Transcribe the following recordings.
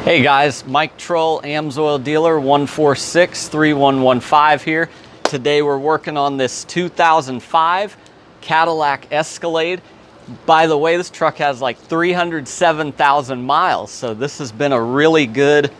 Hey guys, Mike Troll, Amsoil dealer, 146-3115 here. Today we're working on this 2005 Cadillac Escalade. By the way, this truck has like 307,000 miles, so this has been a really good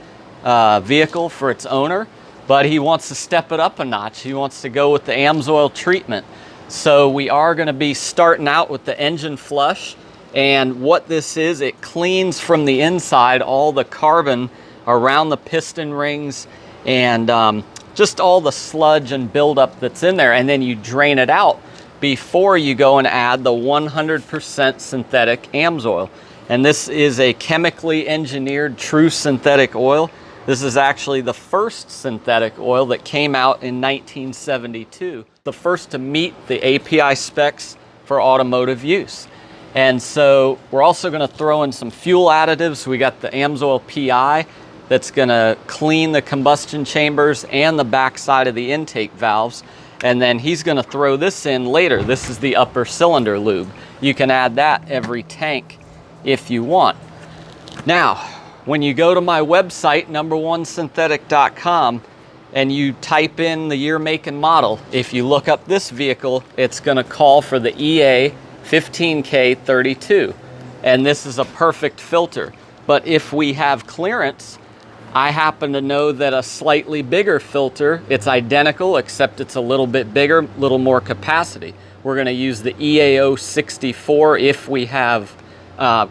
vehicle for its owner, but he wants to step it up a notch. He wants to go with the Amsoil treatment. So we are going to be starting out with the engine flush. And what this is, it cleans from the inside all the carbon around the piston rings and just all the sludge and buildup that's in there. And then you drain it out before you go and add the 100% synthetic Amsoil. And this is a chemically engineered true synthetic oil. This is actually the first synthetic oil that came out in 1972. The first to meet the API specs for automotive use. And so we're also going to throw in some fuel additives. We got the Amsoil PI that's going to clean the combustion chambers and the backside of the intake valves. And then he's going to throw this in later. This is the upper cylinder lube. You can add that every tank if you want. Now, when you go to my website, numberonesynthetic.com, and you type in the year, make, and model, if you look up this vehicle, it's going to call for the EA 15K32, and this is a perfect filter. But if we have clearance, I happen to know that a slightly bigger filter, it's identical except it's a little bit bigger, a little more capacity. We're going to use the EAO 64 if we have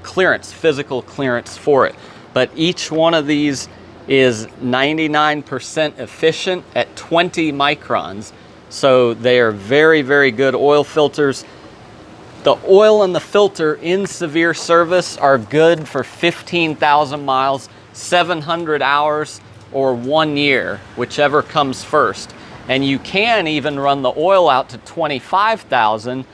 clearance, physical clearance for it. But each one of these is 99% efficient at 20 microns, so they are very, very good oil filters. The oil and the filter in severe service are good for 15,000 miles, 700 hours, or 1 year, whichever comes first. And you can even run the oil out to 25,000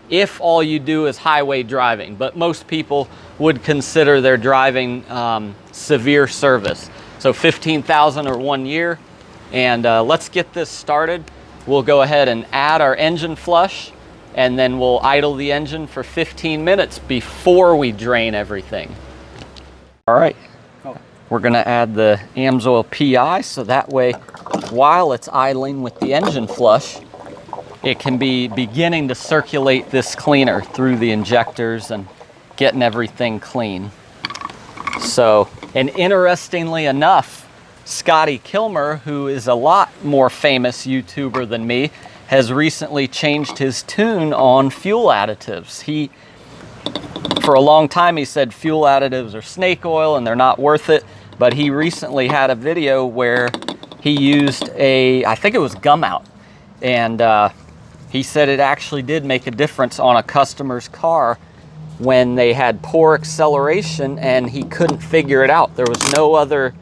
if all you do is highway driving. But most people would consider their driving severe service. So 15,000 or 1 year. And let's get this started. We'll go ahead and add our engine flush, and then we'll idle the engine for 15 minutes before we drain everything. All right, we're gonna add the Amsoil PI, so that way, while it's idling with the engine flush, it can be beginning to circulate this cleaner through the injectors and getting everything clean. So, and interestingly enough, Scotty Kilmer, who is a lot more famous YouTuber than me, has recently changed his tune on fuel additives. For a long time, he said fuel additives are snake oil and they're not worth it. But he recently had a video where he used I think it was gum out. And he said it actually did make a difference on a customer's car when they had poor acceleration and he couldn't figure it out. There was no other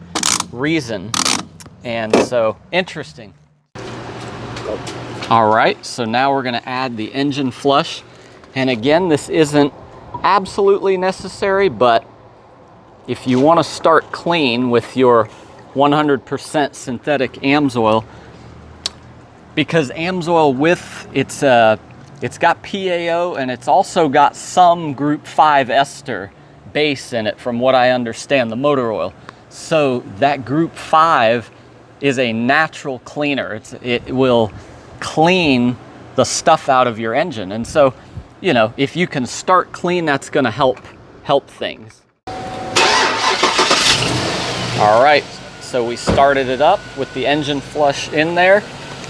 reason. And so, interesting. All right, so now we're going to add the engine flush. And again, this isn't absolutely necessary, but if you want to start clean with your 100% synthetic Amsoil, because Amsoil it's got PAO and it's also got some group 5 ester base in it from what I understand, the motor oil. So that group 5 is a natural cleaner. It will clean the stuff out of your engine. And so, you know, if you can start clean, that's going to help things. All right, so we started it up with the engine flush in there,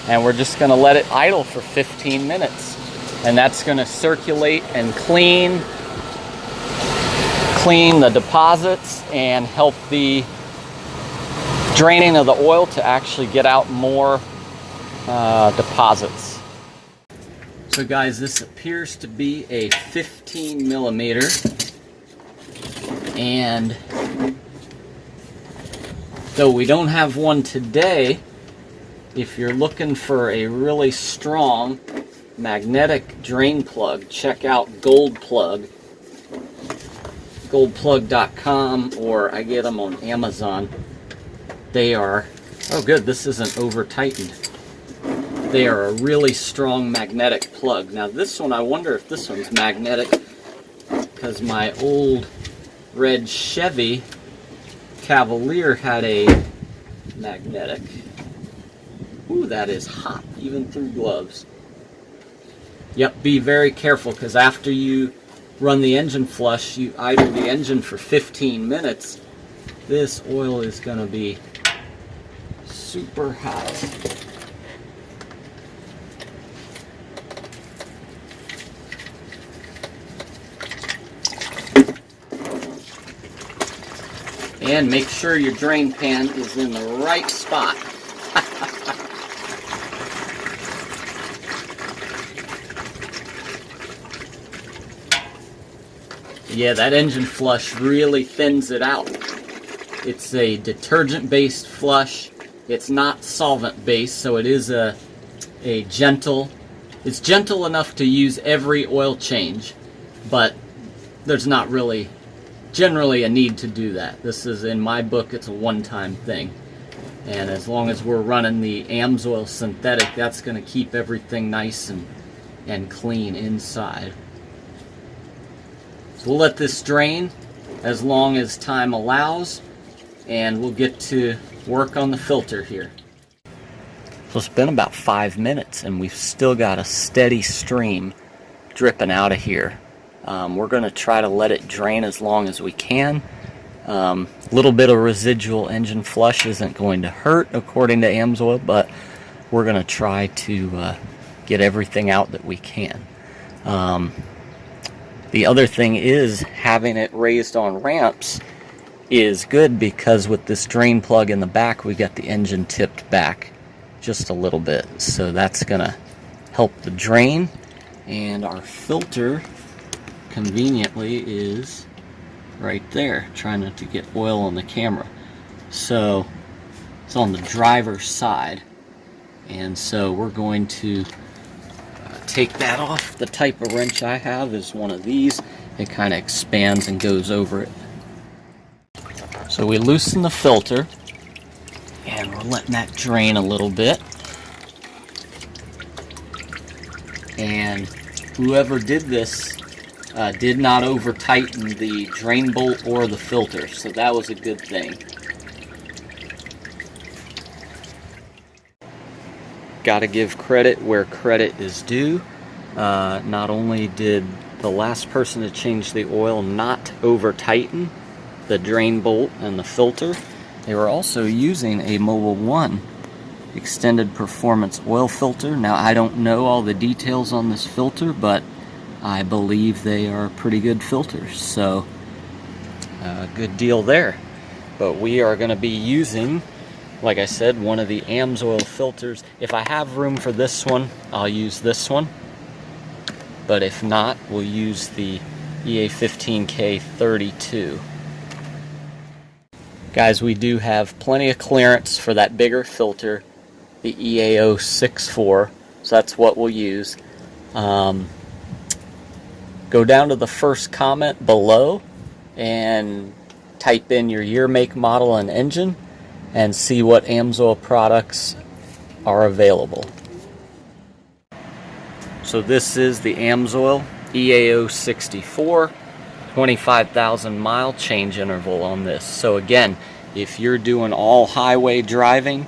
and we're just going to let it idle for 15 minutes. And that's going to circulate and clean the deposits and help the draining of the oil to actually get out more deposits. So guys, this appears to be a 15 millimeter, and though we don't have one today, if you're looking for a really strong magnetic drain plug, check out Gold Plug, goldplug.com, or I get them on Amazon. They are, oh good, this isn't over tightened. They are a really strong magnetic plug. Now this one, I wonder if this one's magnetic, because my old red Chevy Cavalier had a magnetic. Ooh, that is hot, even through gloves. Yep, be very careful, because after you run the engine flush, you idle the engine for 15 minutes, this oil is going to be super hot. And make sure your drain pan is in the right spot. Yeah, that engine flush really thins it out. It's a detergent-based flush. It's not solvent-based, so it is a gentle. It's gentle enough to use every oil change, but there's not really generally a need to do that. This is, in my book, it's a one-time thing. And as long as we're running the Amsoil synthetic, that's going to keep everything nice and clean inside. So we'll let this drain as long as time allows, and we'll get to work on the filter here. So it's been about 5 minutes and we've still got a steady stream dripping out of here. We're going to try to let it drain as long as we can. A little bit of residual engine flush isn't going to hurt according to Amsoil, but we're going to try to get everything out that we can. The other thing is, having it raised on ramps is good, because with this drain plug in the back, we got the engine tipped back just a little bit. So that's going to help the drain. And our filter conveniently is right there. Trying not to get oil on the camera. So it's on the driver's side. And so we're going to take that off. The type of wrench I have is one of these. It kind of expands and goes over it. So we loosen the filter, and we're letting that drain a little bit. And whoever did this did not over tighten the drain bolt or the filter, so that was a good thing. Gotta give credit where credit is due. Not only did the last person to change the oil not over tighten the drain bolt and the filter, they were also using a Mobil 1 extended performance oil filter. Now, I don't know all the details on this filter, but I believe they are pretty good filters, so good deal there. But we are going to be using, like I said, one of the Amsoil filters. If I have room for this one, I'll use this one. But if not, we'll use the EA15K32. Guys, we do have plenty of clearance for that bigger filter, the EA064, so that's what we'll use. Go down to the first comment below and type in your year, make, model, and engine, and see what Amsoil products are available. So this is the Amsoil EA064, 25,000 mile change interval on this. So again, if you're doing all highway driving,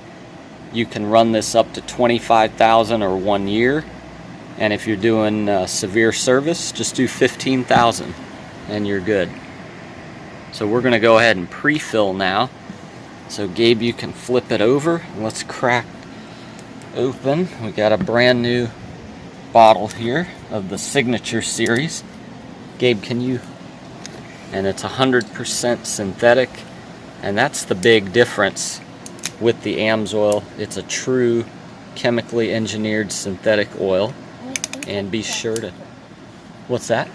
you can run this up to 25,000 or 1 year. And if you're doing severe service, just do 15,000 and you're good. So we're going to go ahead and pre-fill now. So Gabe, you can flip it over. Let's crack open. We got a brand new bottle here of the Signature series. Gabe, can you? And it's 100% synthetic, and that's the big difference with the Amsoil. It's a true chemically engineered synthetic oil. And be sure to, what's that?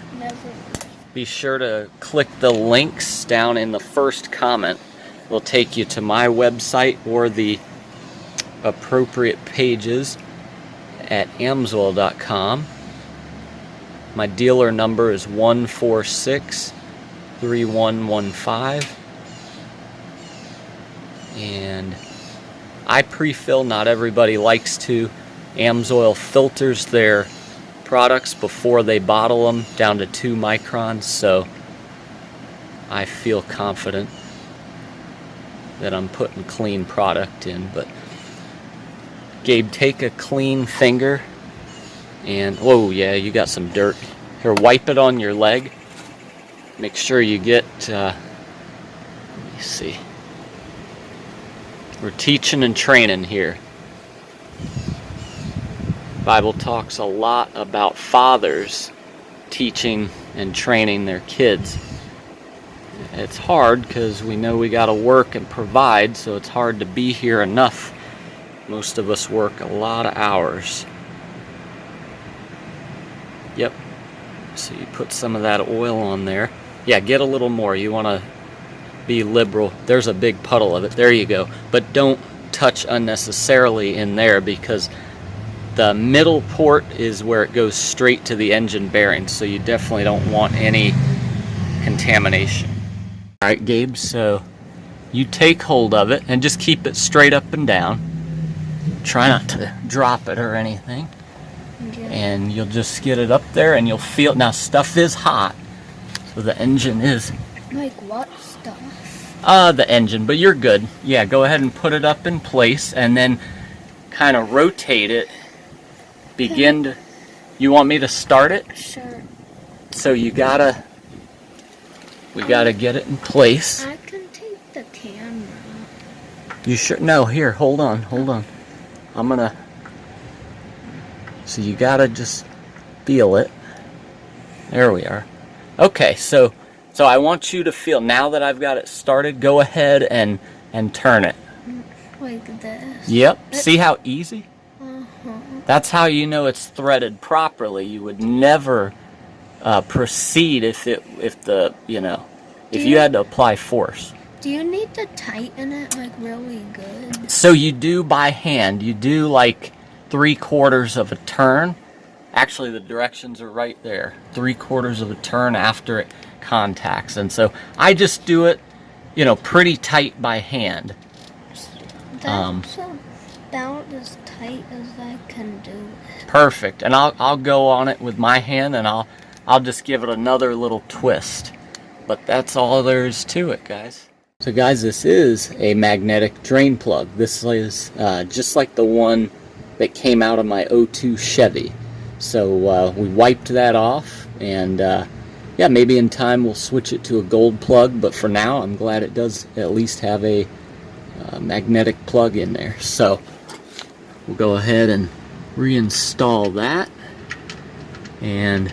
Be sure to click the links down in the first comment. It'll take you to my website or the appropriate pages at amsoil.com. My dealer number is 146-3115. And I pre-fill, not everybody likes to. Amsoil filters their products before they bottle them down to 2 microns, so I feel confident. that I'm putting clean product in. But Gabe, take a clean finger and, whoa, yeah, you got some dirt. Here, wipe it on your leg. Make sure you get, let me see. We're teaching and training here. Bible talks a lot about fathers teaching and training their kids. It's hard because we know we got to work and provide, so it's hard to be here enough. Most of us work a lot of hours. Yep. So you put some of that oil on there. Yeah, get a little more. You want to be liberal. There's a big puddle of it. There you go. But don't touch unnecessarily in there, because the middle port is where it goes straight to the engine bearing, so you definitely don't want any contamination. All right, Gabe, so you take hold of it and just keep it straight up and down. Try not to drop it or anything. Yeah. And you'll just get it up there and you'll feel, now stuff is hot, so the engine is... Like what stuff? The engine, but you're good. Yeah, go ahead and put it up in place and then kind of rotate it. Begin to... You want me to start it? Sure. So you gotta... We gotta get it in place. I can take the camera. You sure? No, here, hold on. I'm gonna... So you gotta just feel it. There we are. Okay, so I want you to feel, now that I've got it started, go ahead and turn it. Like this? Yep. See how easy? That's how you know it's threaded properly. You would never proceed if you had to apply force. Do you need to tighten it like really good? So you do by hand. You do like 3/4 of a turn. Actually, the directions are right there. 3/4 of a turn after it contacts. And so I just do it, pretty tight by hand. That's about as tight as I can do it. Perfect. And I'll go on it with my hand, and I'll just give it another little twist. But that's all there is to it, guys. So guys, this is a magnetic drain plug. This is just like the one that came out of my '02 Chevy. So we wiped that off, and yeah, maybe in time we'll switch it to a gold plug, but for now I'm glad it does at least have a magnetic plug in there. So we'll go ahead and reinstall that. And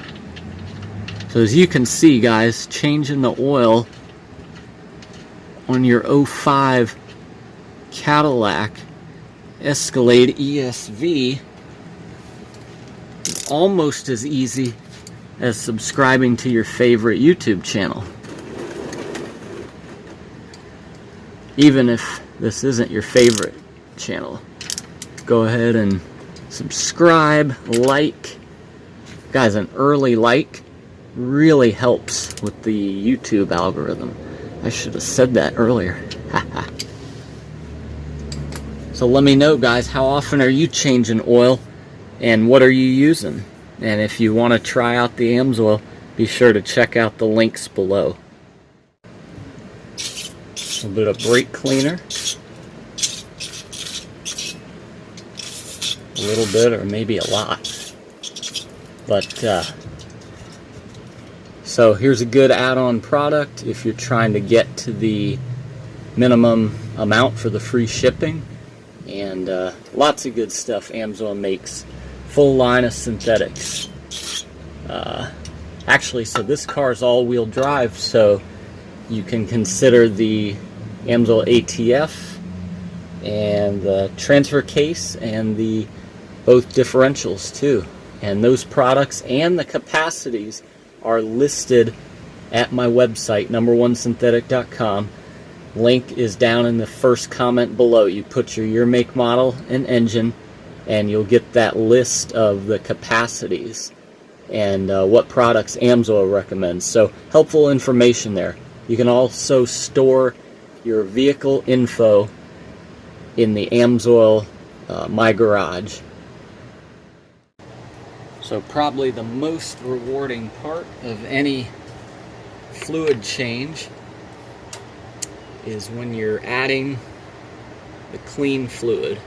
so as you can see, guys, changing the oil on your '05 Cadillac Escalade ESV is almost as easy as subscribing to your favorite YouTube channel. Even if this isn't your favorite channel, go ahead and subscribe, like. Guys, an early like really helps with the YouTube algorithm. I should have said that earlier. So let me know, guys, how often are you changing oil and what are you using? And if you want to try out the Amsoil, be sure to check out the links below. A little bit of brake cleaner. A little bit, or maybe a lot. But so here's a good add-on product if you're trying to get to the minimum amount for the free shipping. And lots of good stuff Amsoil makes. Full line of synthetics. Actually, so this car is all-wheel drive, so you can consider the Amsoil ATF and the transfer case and the both differentials too. And those products and the capacities are listed at my website, numberonesynthetic.com. Link is down in the first comment below. You put your year, make, model, and engine, and you'll get that list of the capacities and what products Amsoil recommends. So helpful information there. You can also store your vehicle info in the Amsoil My Garage. So probably the most rewarding part of any fluid change is when you're adding the clean fluid.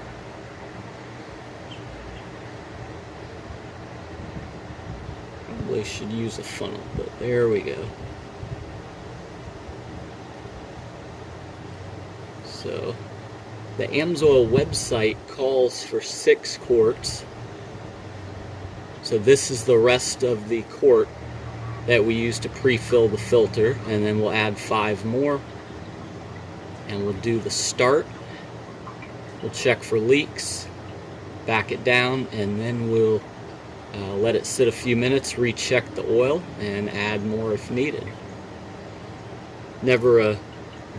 Probably should use a funnel, but there we go. So the Amsoil website calls for 6 quarts. So this is the rest of the quart that we use to pre-fill the filter, and then we'll add 5 more, and we'll do the start. We'll check for leaks, back it down, and then we'll let it sit a few minutes, recheck the oil, and add more if needed. Never a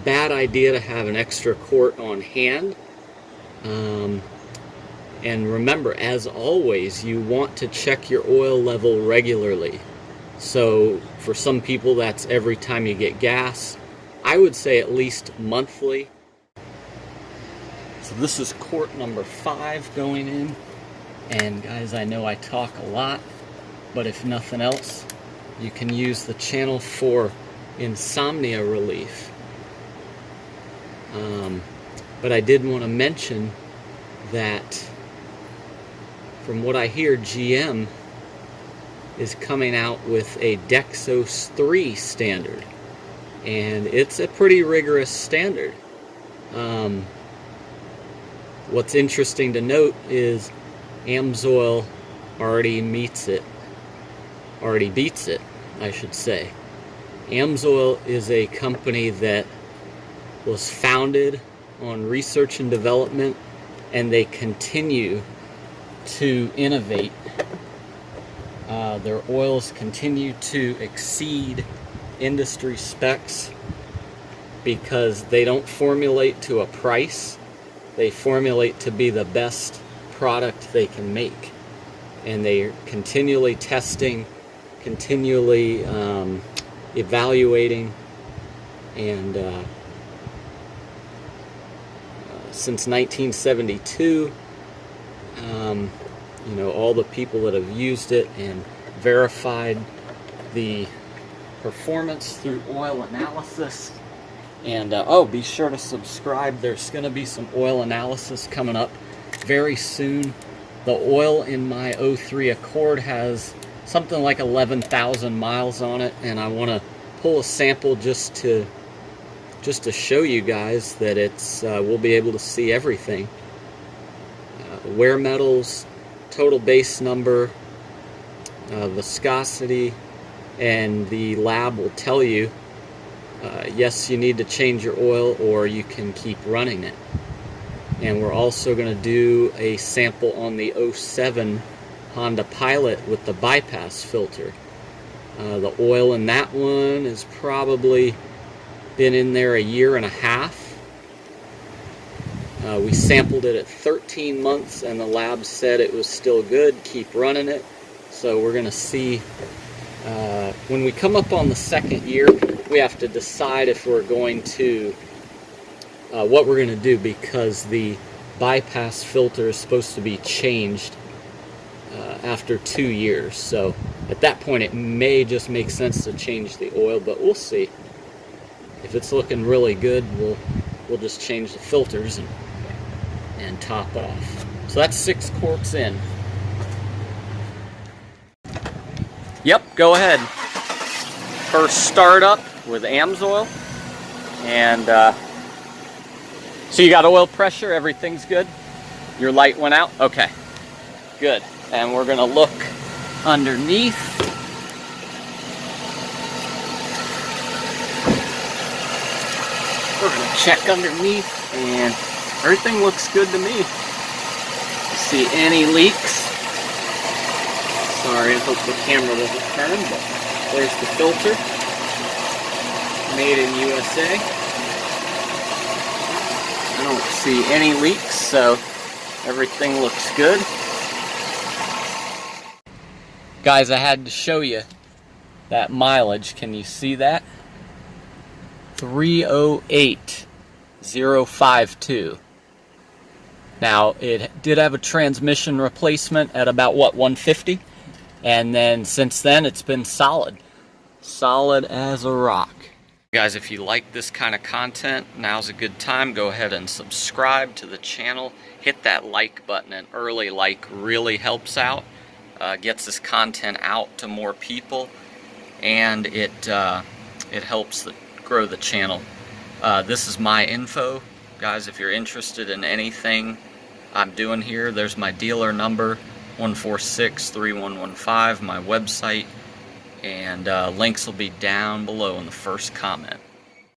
bad idea to have an extra quart on hand. And remember, as always, you want to check your oil level regularly. So for some people, that's every time you get gas. I would say at least monthly. So this is quart number 5 going in. And guys, I know I talk a lot, but if nothing else, you can use the channel for insomnia relief. But I did want to mention that from what I hear, GM is coming out with a Dexos 3 standard, and it's a pretty rigorous standard. What's interesting to note is Amsoil already beats it, I should say. Amsoil is a company that was founded on research and development, and they continue to innovate. Their oils continue to exceed industry specs because they don't formulate to a price. They formulate to be the best product they can make. And they're continually testing, continually evaluating, and since 1972, you know, all the people that have used it and verified the performance through oil analysis. And oh, be sure to subscribe. There's going to be some oil analysis coming up very soon. The oil in my 03 Accord has something like 11,000 miles on it, and I want to pull a sample just to show you guys that it's we'll be able to see everything. Wear metals, total base number, viscosity, and the lab will tell you yes, you need to change your oil, or you can keep running it. And we're also going to do a sample on the 07 Honda Pilot with the bypass filter. The oil in that one has probably been in there a year and a half. We sampled it at 13 months, and the lab said it was still good. Keep running it. So we're going to see when we come up on the 2nd year, we have to decide if we're going to what we're going to do, because the bypass filter is supposed to be changed after 2 years. So at that point, it may just make sense to change the oil, but we'll see. If it's looking really good, we'll just change the filters and top off. So that's 6 quarts in. Yep, go ahead. First startup with Amsoil, and so you got oil pressure, everything's good? Your light went out? Okay, good. And we're gonna look underneath. We're gonna check underneath, and everything looks good to me. See any leaks? Sorry, I hope the camera doesn't turn, but there's the filter. Made in USA. I don't see any leaks, so everything looks good. Guys, I had to show you that mileage. Can you see that? 308,052. Now, it did have a transmission replacement at about, what, 150? And then since then, it's been solid. Solid as a rock. Guys, if you like this kind of content, now's a good time. Go ahead and subscribe to the channel. Hit that like button. An early like really helps out. Gets this content out to more people, and it helps grow the channel. This is my info. Guys, if you're interested in anything I'm doing here, there's my dealer number, 146-3115, my website, and links will be down below in the first comment.